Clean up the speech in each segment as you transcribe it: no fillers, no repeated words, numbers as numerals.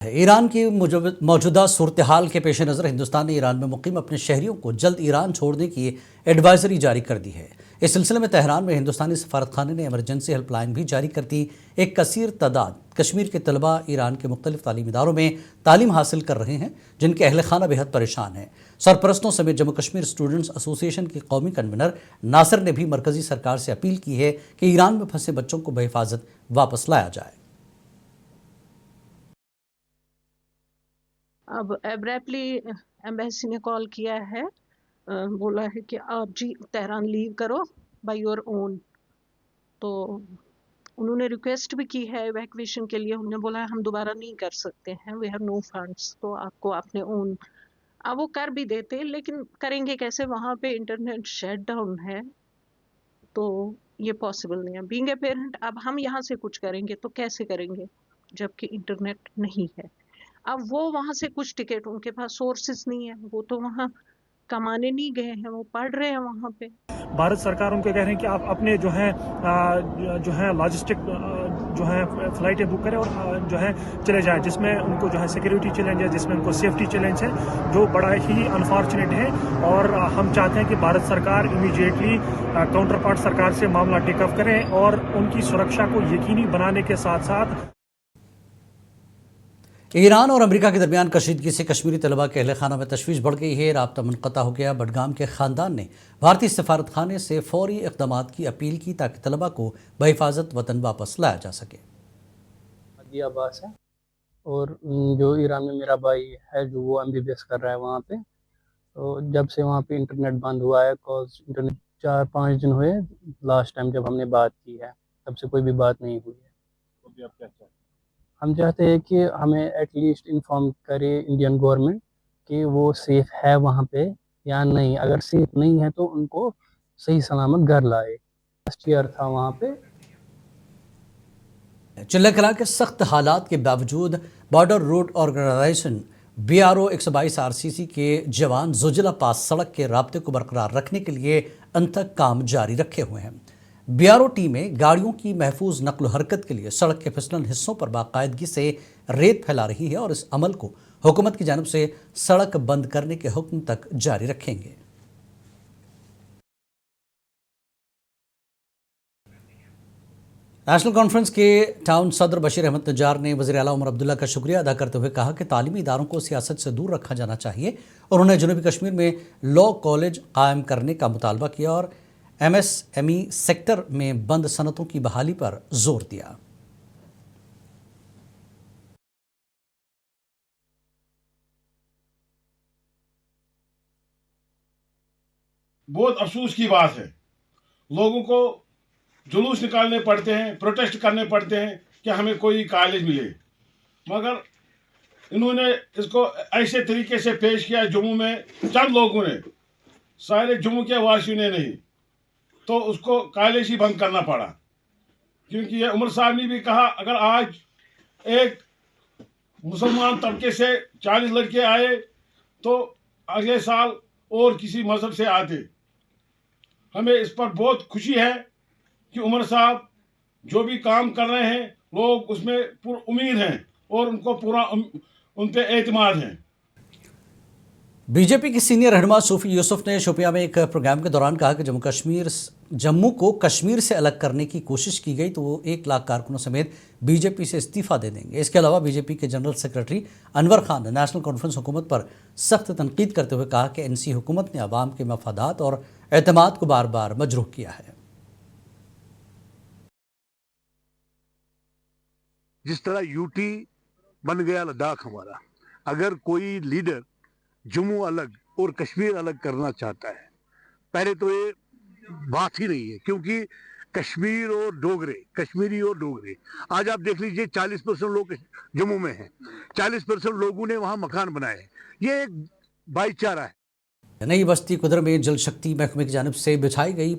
ایران کی موجودہ صورتحال کے پیش نظر ہندوستان نے ایران میں مقیم اپنے شہریوں کو جلد ایران چھوڑنے کی ایڈوائزری جاری کر دی ہے۔ اس سلسلے میں تہران میں ہندوستانی سفارت خانے نے ایمرجنسی ہیلپ لائن بھی جاری کر دی۔ ایک کثیر تعداد کشمیر کے طلباء ایران کے مختلف تعلیمی اداروں میں تعلیم حاصل کر رہے ہیں، جن کے اہل خانہ بہت پریشان ہیں۔ سرپرستوں سمیت جموں کشمیر اسٹوڈنٹس ایسوسی ایشن کے قومی کنوینر ناصر نے بھی مرکزی سرکار سے اپیل کی ہے کہ ایران میں پھنسے بچوں کو بحفاظت واپس لایا جائے۔ اب ایبریپلی ایمبیسی نے کال کیا ہے، بولا ہے کہ آپ جی تہران لیو کرو بائی یور اون۔ تو انہوں نے ریکویسٹ بھی کی ہے ایویکویشن کے لیے، انہوں نے بولا ہے ہم دوبارہ نہیں کر سکتے ہیں، وی ہیو نو فنڈس، تو آپ کو اپنے اون اب وہ کر بھی دیتے، لیکن کریں گے کیسے؟ وہاں پہ انٹرنیٹ شٹ ڈاؤن ہے، تو یہ پاسبل نہیں ہے۔ بینگ اے پیرنٹ اب ہم یہاں سے کچھ کریں گے تو کیسے کریں گے جبکہ انٹرنیٹ نہیں ہے؟ اب وہ وہاں سے کچھ ٹکٹ، ان کے پاس سورسز نہیں ہے، وہ تو وہاں کمانے نہیں گئے ہیں، وہ پڑھ رہے ہیں وہاں پہ۔ بھارت سرکار ان کو کہہ رہے ہیں کہ آپ اپنے جو ہے لاجسٹک جو ہے فلائٹیں بک کریں اور جو ہے چلے جائیں، جس میں ان کو جو ہے سیکیورٹی چیلنج ہے، جس میں ان کو سیفٹی چیلنج ہے، جو بڑا ہی انفارچونیٹ ہے۔ اور ہم چاہتے ہیں کہ بھارت سرکار امیڈیٹلی کاؤنٹر پارٹ سرکار سے معاملہ ٹیک اپ کریں اور ان کی سرکشا کو یقینی بنانے کے ساتھ ساتھ ایران اور امریکہ کے درمیان کشیدگی سے کشمیری طلباء کے اہل خانہ میں تشویش بڑھ گئی ہے۔ رابطہ منقطع ہو گیا۔ بڈگام کے خاندان نے بھارتی سفارت خانے سے فوری اقدامات کی اپیل کی تاکہ طلباء کو بحفاظت وطن واپس لایا جا سکے۔ عادی عباس ہے، اور جو ایران میں میرا بھائی ہے جو وہ MBBS کر رہا ہے وہاں پہ، تو جب سے وہاں پہ انٹرنیٹ بند ہوا ہے، کاز انٹرنیٹ 4-5 دن ہوئے لاسٹ ٹائم جب ہم نے بات کی ہے، تب سے کوئی بھی بات نہیں ہوئی ہے۔ ہم چاہتے ہیں کہ ہمیں ایٹ لیسٹ انفارم کرے انڈین گورنمنٹ کہ وہ سیف ہے وہاں پہ یا نہیں، اگر سیف نہیں ہے تو ان کو صحیح سلامت گھر لائے۔ لاسٹ ایئر تھا وہاں پہ۔ چلہ کلاں کے سخت حالات کے باوجود border road organisation BRO 122 RCC کے جوان زوجلا پاس سڑک کے رابطے کو برقرار رکھنے کے لیے انتھک کام جاری رکھے ہوئے ہیں۔ BRO ٹیمیں گاڑیوں کی محفوظ نقل و حرکت کے لیے سڑک کے پھسلن حصوں پر باقاعدگی سے ریت پھیلا رہی ہے اور اس عمل کو حکومت کی جانب سے سڑک بند کرنے کے حکم تک جاری رکھیں گے۔ نیشنل کانفرنس کے ٹاؤن صدر بشیر احمد نجار نے وزیر اعلیٰ عمر عبداللہ کا شکریہ ادا کرتے ہوئے کہا کہ تعلیمی اداروں کو سیاست سے دور رکھا جانا چاہیے، اور انہوں نے جنوبی کشمیر میں لاء کالج قائم کرنے کا مطالبہ کیا اور MSME سیکٹر میں بند صنعتوں کی بحالی پر زور دیا۔ بہت افسوس کی بات ہے، لوگوں کو جلوس نکالنے پڑتے ہیں، پروٹیسٹ کرنے پڑتے ہیں کہ ہمیں کوئی کالج ملے، مگر انہوں نے اس کو ایسے طریقے سے پیش کیا جموں میں چند لوگوں نے، سارے جموں کے واسیوں نے نہیں، تو اس کو کالج ہی بند کرنا پڑا۔ کیونکہ یہ عمر صاحب نے بھی کہا اگر آج ایک مسلمان طبقے سے 40 لڑکے آئے تو اگلے سال اور کسی مذہب سے آتے۔ ہمیں اس پر بہت خوشی ہے کہ عمر صاحب جو بھی کام کر رہے ہیں لوگ اس میں پر امید ہیں اور ان کو پورا ان پہ اعتماد ہے۔ بی جے پی کی سینئر رہنما صوفی یوسف نے شوپیاں میں ایک پروگرام کے دوران کہا کہ جموں کو کشمیر سے الگ کرنے کی کوشش کی گئی تو وہ 1 لاکھ کارکنوں سمیت بی جے پی سے استعفیٰ دے دیں گے۔ اس کے علاوہ بی جے پی کے جنرل سیکرٹری انور خان نے نیشنل کانفرنس حکومت پر سخت تنقید کرتے ہوئے کہا کہ NC حکومت نے عوام کے مفادات اور اعتماد کو بار بار مجروح کیا ہے۔ جس طرح UT بن گیا لداخ ہمارا، اگر کوئی لیڈر جموں الگ اور کشمیر الگ کرنا چاہتا ہے، پہلے تو یہ بات ہی نہیں ہے، کیونکہ کشمیری اور ڈوگرے آج آپ دیکھ لیجئے 40% لوگ جموں میں ہیں، 40% لوگوں نے وہاں مکان بنائے ہیں، یہ ایک بھائی چارہ ہے۔ نئی بستی قدر میں جل شکتی محکمے کی جانب سے بچھائی گئی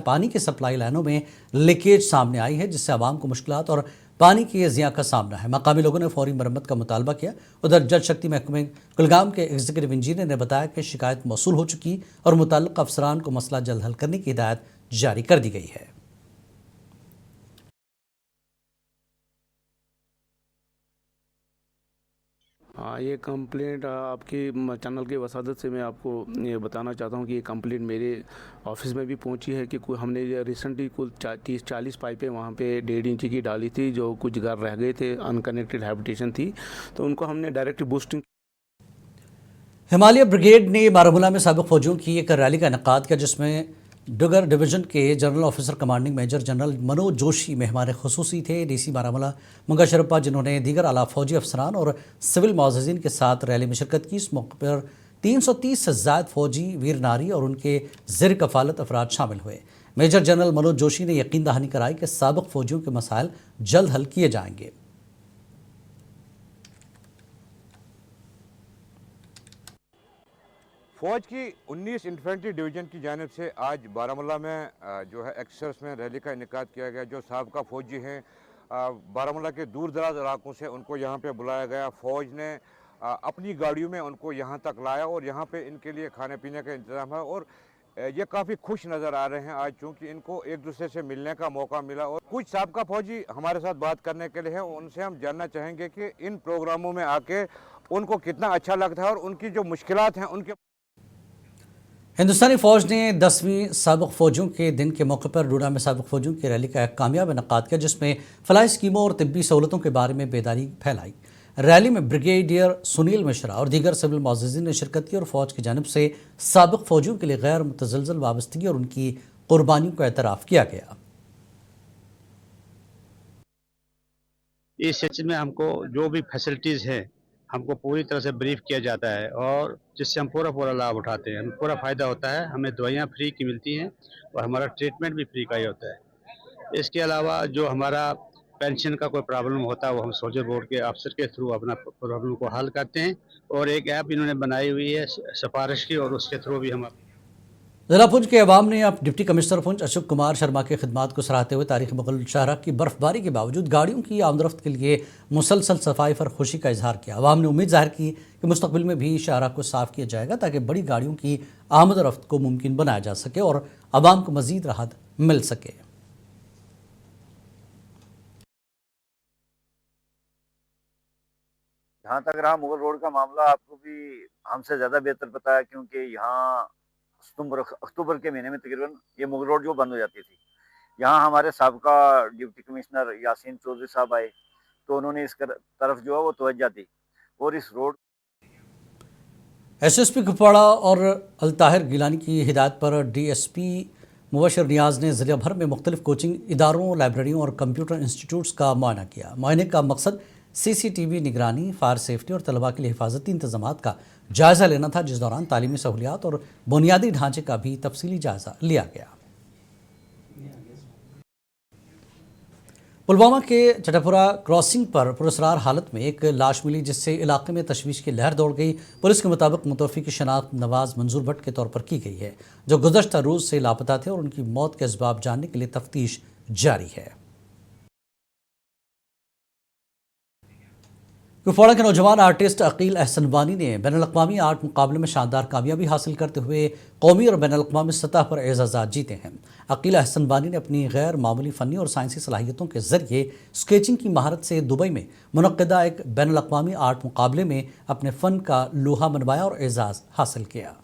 پانی کی سپلائی لائنوں میں لیکیج سامنے آئی ہے، جس سے عوام کو مشکلات اور پانی کی ضیاع کا سامنا ہے۔ مقامی لوگوں نے فوری مرمت کا مطالبہ کیا۔ ادھر جل شکتی محکمے کلگام کے ایگزیکٹو انجینئر نے بتایا کہ شکایت موصول ہو چکی اور متعلقہ افسران کو مسئلہ جلد حل کرنے کی ہدایت جاری کر دی گئی ہے۔ हाँ, ये कंप्लेंट आपके चैनल के वसादत से मैं आपको ये बताना चाहता हूँ कि ये कंप्लेंट मेरे ऑफिस में भी पहुँची है कि कोई हमने रिसेंटली कुल 30-40 पाइपें वहाँ पे 1.5 इंच की डाली थी, जो कुछ घर रह गए थे, अनकनेक्टेड हैबिटेशन थी, तो उनको हमने डायरेक्ट बूस्टिंग। हिमालय ब्रिगेड ने बारामूला में साबिक फौजियों की एक रैली का इनेकाद किया, जिसमें डुगर डिवीजन के general officer commanding major general Manoj Joshi मेहमान खुसूसी थे। डीसी बारामूला मंगा शरप्पा, जिन्होंने दीगर आला फौजी अफसरान और सिविल मुअज़्ज़िज़ीन के साथ रैली में शिरकत की। इस मौके पर 330 से ज़ायद फौजी, वीर नारी और उनके ज़ेर कफ़ालत अफराद शामिल हुए। मेजर जनरल मनोज जोशी ने यकीन दहानी कराई कि साबिक फौजियों के मसाइल जल्द हल किए जाएंगे। फौज की 19 इन्फेंट्री डिवीज़न की जानिब से आज बारामूला में जो है एक्सर्स में रैली का इनेकाद किया गया। जो साबका फौजी हैं बारामूला के दूर दराज इलाकों से, उनको यहाँ पे बुलाया गया। फ़ौज ने अपनी गाड़ियों में उनको यहाँ तक लाया और यहाँ पे इनके लिए खाने पीने का इंतज़ाम है और ये काफ़ी खुश नज़र आ रहे हैं आज, चूँकि इनको एक दूसरे से मिलने का मौका मिला। और कुछ साबका फौजी हमारे साथ बात करने के लिए हैं, उनसे हम जानना चाहेंगे कि इन प्रोग्रामों में आके उनको कितना अच्छा लगता है और उनकी जो मुश्किलात हैं उनके। हिंदुस्तानी फ़ौज ने 10वीं साबिक फ़ौजियों के दिन के मौके पर डूडा में साबिक फ़ौजियों की रैली का एक कामयाब इनेकाद किया, जिसमें फलाही स्कीमों और तिब्बी सहूलतों के बारे में बेदारी फैलाई। रैली में ब्रिगेडियर सुनील मिश्रा और दीगर सिविल मुअज़्ज़िज़ीन ने शिरकत की और फ़ौज की जानिब से साबिक फ़ौजियों के लिए गैर मुतज़लज़ल वाबस्तगी और उनकी कुर्बानियों का एतराफ़ किया गया। इस सिलसिले में हमको जो भी फैसिलिटीज़ हैं हमको पूरी तरह से ब्रीफ किया जाता है और जिससे हम पूरा लाभ उठाते हैं, हमें पूरा फ़ायदा होता है। हमें दवाइयाँ फ्री की मिलती हैं और हमारा ट्रीटमेंट भी फ्री का ही होता है। इसके अलावा जो हमारा पेंशन का कोई प्रॉब्लम होता है वो हम सोल्जर बोर्ड के अफसर के थ्रू अपना प्रॉब्लम को हल करते हैं और एक ऐप इन्होंने बनाई हुई है सिफारिश की, और उसके थ्रू भी हम। ज़िला पुंछ के अवाम ने अब डिप्टी कमिश्नर पुंछ अशोक कुमार शर्मा की खिदमात को सराहते हुए तारीख़ मुग़ल शाहरा की बर्फ़बारी के बावजूद गाड़ियों की आमदरफ्त के लिए मुसलसल सफाई पर खुशी का इजहार किया। अवाम ने उम्मीद ज़ाहिर की कि मुस्तक़बिल में भी शाहरा को साफ़ किया जाएगा, ताकि बड़ी गाड़ियों की आमद रफ्त को मुमकिन बनाया जा सके और अवाम को मज़ीद राहत मिल सके। जहाँ तक रहा मुगल रोड का मामला, आपको भी हमसे ज़्यादा बेहतर पता है, क्योंकि यहाँ अक्टूबर के महीने में तकरीबन ये मुगल रोड जो बंद हो जाती थी। यहाँ हमारे साबका डिप्टी कमिश्नर यासीन चौधरी साहब आए, तो उन्होंने इस तरफ जो है वो तवज्जो दी और इस रोड। एसएसपी कुपवाड़ा और अल्ताहिर गिलानी की हिदायत पर डीएसपी मुबशर नियाज़ ने ज़िले भर में मुख्तलिफ कोचिंग इदारों, लाइब्रेरियों और कंप्यूटर इंस्टीट्यूट्स का मुआयना किया। मुआयने का मकसद CCTV निगरानी, फायर सेफ्टी और तलबा के लिए हिफाजती इंतजामात का जायज़ा लेना था, जिस दौरान तालीमी सहूलियात और बुनियादी ढांचे का भी तफसीली जायज़ा लिया गया। पुलवामा के चटपुरा क्रॉसिंग पर पुरस्रार हालत में एक लाश मिली, जिससे इलाके में तशवीश की लहर दौड़ गई। पुलिस के मुताबिक मुतवफ़ी की शनाख्त नवाज़ मंजूर भट्ट के तौर पर की गई है, जो गुज़श्ता रोज़ से लापता थे, और उनकी मौत के असबाब जानने के लिए तफ्तीश जारी है। कुपवाड़ा के नौजवान आर्टिस्ट अकील अहसन वानी ने बैनुल-अक़वामी आर्ट मुकाबले में शानदार कामयाबी हासिल करते हुए कौमी और बैनुल-अक़वामी सतह पर एजाज़ात जीते हैं। अकील अहसन वानी ने अपनी गैर मामूली फ़नी और साइंसी सलाहियतों के ज़रिए स्केचिंग की महारत से दुबई में मुनक़्क़दा एक बैनुल-अक़वामी आर्ट मुकाबले में अपने फ़न का लोहा मनवाया और एजाज़ हासिल किया।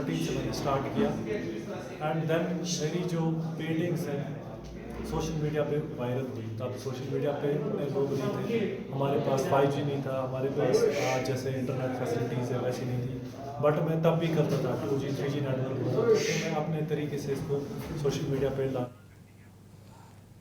से मैंने स्टार्ट किया एंड देन मेरी जो पेंटिंग्स हैं सोशल मीडिया पे वायरल हुई। तब सोशल मीडिया पे लोग नहीं थे, हमारे पास 5G नहीं था, हमारे पास आज जैसे इंटरनेट फैसिलिटीज़ है वैसी नहीं थी, बट मैं तब भी करता था 2G 3G नेटवर्क होता था, तो मैं अपने तरीके से इसको सोशल मीडिया पे ला।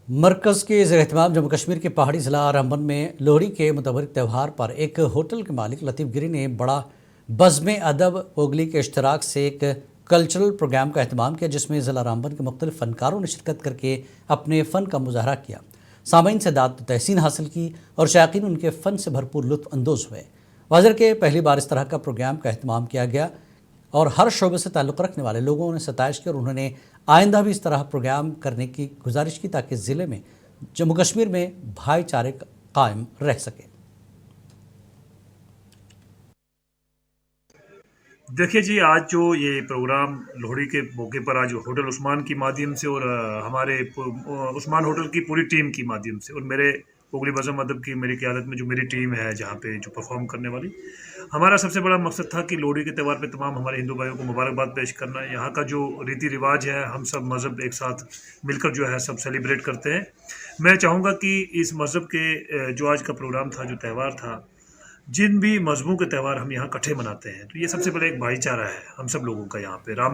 मरकज़ के ज़ेर-एहतमाम जम्मू कश्मीर के पहाड़ी ज़िला रामबन में लोहड़ी के मुतबरिक त्यौहार पर एक होटल के मालिक लतीफ़ गिरी ने बड़ा बज़्म अदब पोगली के इश्तराक से एक कल्चरल प्रोग्राम का एहतमाम किया, जिसमें ज़िला रामबन के मुख्तलिफ फ़नकारों ने शिरकत करके अपने फ़न का मुज़ाहरा किया, सामीन से दाद तहसीन हासिल की और शायकीन उनके फ़न से भरपूर लुत्फ़ अंदोज़ हुए। वाज़र के पहली बार इस तरह का प्रोग्राम का एहतमाम किया गया और हर शोबे से ताल्लुक़ रखने वाले लोगों ने सताइश की और उन्होंने आइंदा भी इस तरह प्रोग्राम करने की गुजारिश की, ताकि ज़िले में जम्मू कश्मीर में भाईचारे कायम रह सके। देखिए जी, आज जो ये प्रोग्राम लोहड़ी के मौके पर आज होटल उस्मान की माध्यम से और हमारे उस्मान होटल की पूरी टीम की माध्यम से और मेरे पोगली मजहब अदब की मेरी क़यादत में जो मेरी टीम है जहाँ पे जो परफॉर्म करने वाली, हमारा सबसे बड़ा मकसद था कि लोहड़ी के त्यौहार पे तमाम हमारे हिंदू भाइयों को मुबारकबाद पेश करना। यहाँ का जो रीति रिवाज है, हम सब मज़हब एक साथ मिलकर जो है सब सेलिब्रेट करते हैं। मैं चाहूँगा कि इस मज़हब के जो आज का प्रोग्राम था, जो त्यौहार था, जिन भी मज़हबों के त्यौहार हम यहाँ इकट्ठे मनाते हैं, तो ये सबसे बड़ा एक भाईचारा है हम सब लोगों का यहाँ पे। राम